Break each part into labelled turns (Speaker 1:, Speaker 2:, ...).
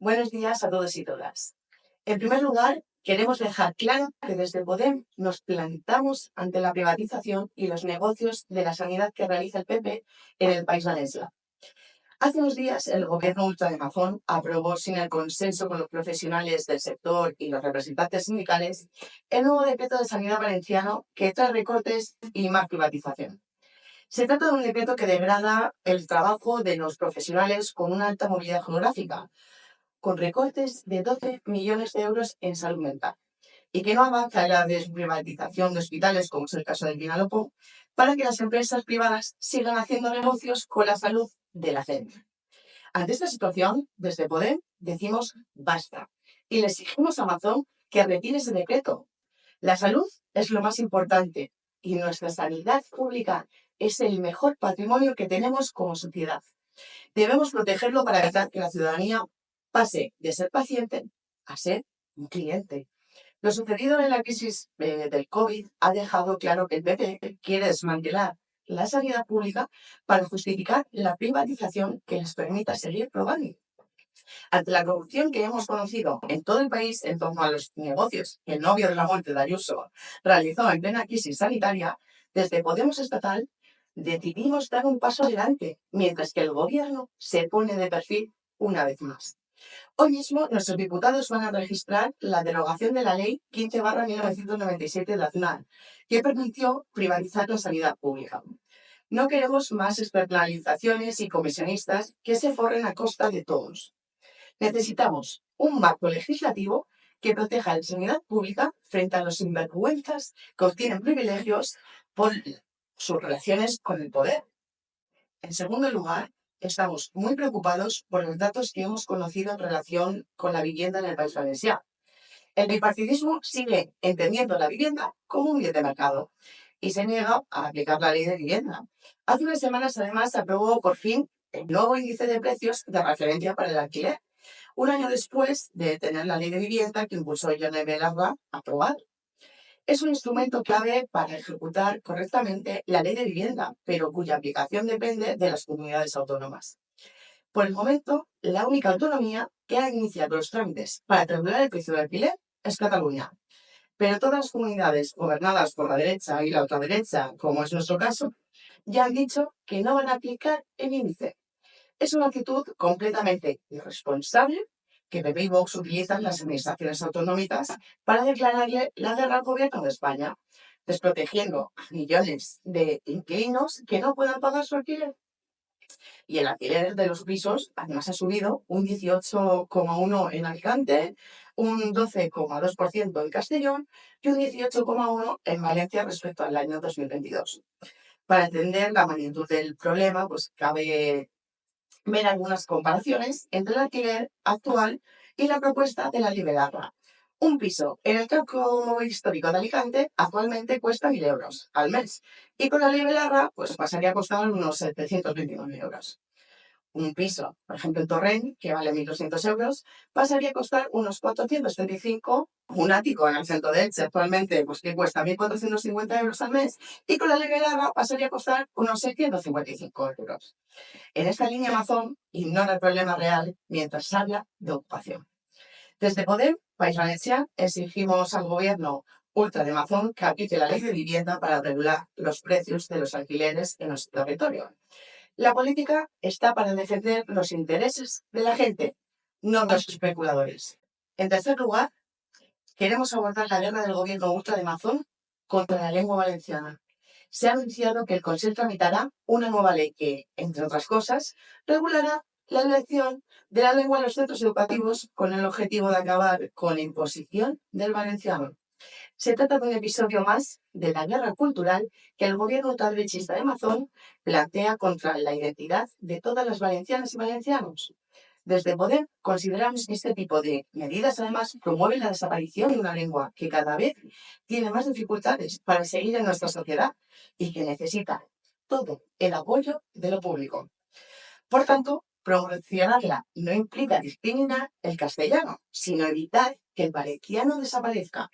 Speaker 1: Buenos días a todos y todas. En primer lugar, queremos dejar claro que desde Podem nos plantamos ante la privatización y los negocios de la sanidad que realiza el PP en el País Valencià. Hace unos días, el gobierno ultra de Mazón aprobó, sin el consenso con los profesionales del sector y los representantes sindicales, el nuevo decreto de sanidad valenciano que trae recortes y más privatización. Se trata de un decreto que degrada el trabajo de los profesionales con una alta movilidad geográfica, con recortes de 12 millones de euros en salud mental, y que no avanza en la desprivatización de hospitales, como es el caso del Vinalopó, para que las empresas privadas sigan haciendo negocios con la salud de la gente. Ante esta situación, desde Podem decimos basta y le exigimos a Amazon que retire ese decreto. La salud es lo más importante y nuestra sanidad pública es el mejor patrimonio que tenemos como sociedad. Debemos protegerlo para evitar que la ciudadanía pase de ser paciente a ser un cliente. Lo sucedido en la crisis del COVID ha dejado claro que el PP quiere desmantelar la sanidad pública para justificar la privatización que les permita seguir robando. Ante la corrupción que hemos conocido en todo el país en torno a los negocios que el novio de la muerte de Ayuso realizó en plena crisis sanitaria, desde Podemos Estatal decidimos dar un paso adelante, mientras que el gobierno se pone de perfil una vez más. Hoy mismo nuestros diputados van a registrar la derogación de la Ley 15/1997 de Aznar, que permitió privatizar la sanidad pública. No queremos más externalizaciones y comisionistas que se forren a costa de todos. Necesitamos un marco legislativo que proteja la sanidad pública frente a los sinvergüenzas que obtienen privilegios por sus relaciones con el poder. En segundo lugar, estamos muy preocupados por los datos que hemos conocido en relación con la vivienda en el País Valencià. El bipartidismo sigue entendiendo la vivienda como un bien de mercado y se niega a aplicar la ley de vivienda. Hace unas semanas, además, se aprobó por fin el nuevo índice de precios de referencia para el alquiler, un año después de tener la ley de vivienda que impulsó Yone Belarra aprobada. Es un instrumento clave para ejecutar correctamente la ley de vivienda, pero cuya aplicación depende de las comunidades autónomas. Por el momento, la única autonomía que ha iniciado los trámites para regular el precio del alquiler es Cataluña. Pero todas las comunidades gobernadas por la derecha y la ultraderecha, como es nuestro caso, ya han dicho que no van a aplicar el índice. Es una actitud completamente irresponsable que PP y Vox utilizan las administraciones autonómicas para declararle la guerra al gobierno de España, desprotegiendo a millones de inquilinos que no puedan pagar su alquiler. Y el alquiler de los pisos además ha subido un 18,1% en Alicante, un 12,2% en Castellón y un 18,1% en Valencia respecto al año 2022. Para entender la magnitud del problema, pues cabe ver algunas comparaciones entre el alquiler actual y la propuesta de la Liberarra. Un piso en el casco histórico de Alicante actualmente cuesta 1.000 euros al mes y con la Liberarra pues pasaría a costar unos 729 euros. Un piso, por ejemplo, en Torrent, que vale 1.200 euros, pasaría a costar unos 435. Un ático en el centro de Elche actualmente, pues que cuesta 1.450 euros al mes, y con la Liberarra pasaría a costar unos 655 euros. En esta línea Amazon ignora el problema real mientras habla de ocupación. Desde Podem, País Valencià, exigimos al gobierno ultra de Amazon que aplique la ley de vivienda para regular los precios de los alquileres en nuestro territorio. La política está para defender los intereses de la gente, no de los especuladores. En tercer lugar, queremos abordar la guerra del gobierno ultra de Amazon contra la lengua valenciana. Se ha anunciado que el Consejo tramitará una nueva ley que, entre otras cosas, regulará la elección de la lengua en los centros educativos con el objetivo de acabar con la imposición del valenciano. Se trata de un episodio más de la guerra cultural que el gobierno ultraderechista de Amazon plantea contra la identidad de todas las valencianas y valencianos. Desde Podem consideramos que este tipo de medidas además promueven la desaparición de una lengua que cada vez tiene más dificultades para seguir en nuestra sociedad y que necesita todo el apoyo de lo público. Por tanto, promocionarla no implica discriminar el castellano, sino evitar que el valenciano desaparezca.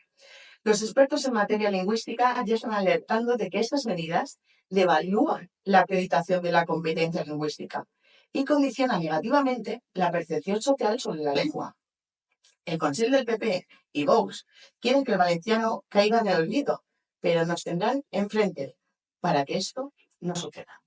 Speaker 1: Los expertos en materia lingüística ya están alertando de que estas medidas devalúan la acreditación de la competencia lingüística y condiciona negativamente la percepción social sobre la lengua. El Consell del PP y Vox quieren que el valenciano caiga en el olvido, pero nos tendrán enfrente para que esto no suceda.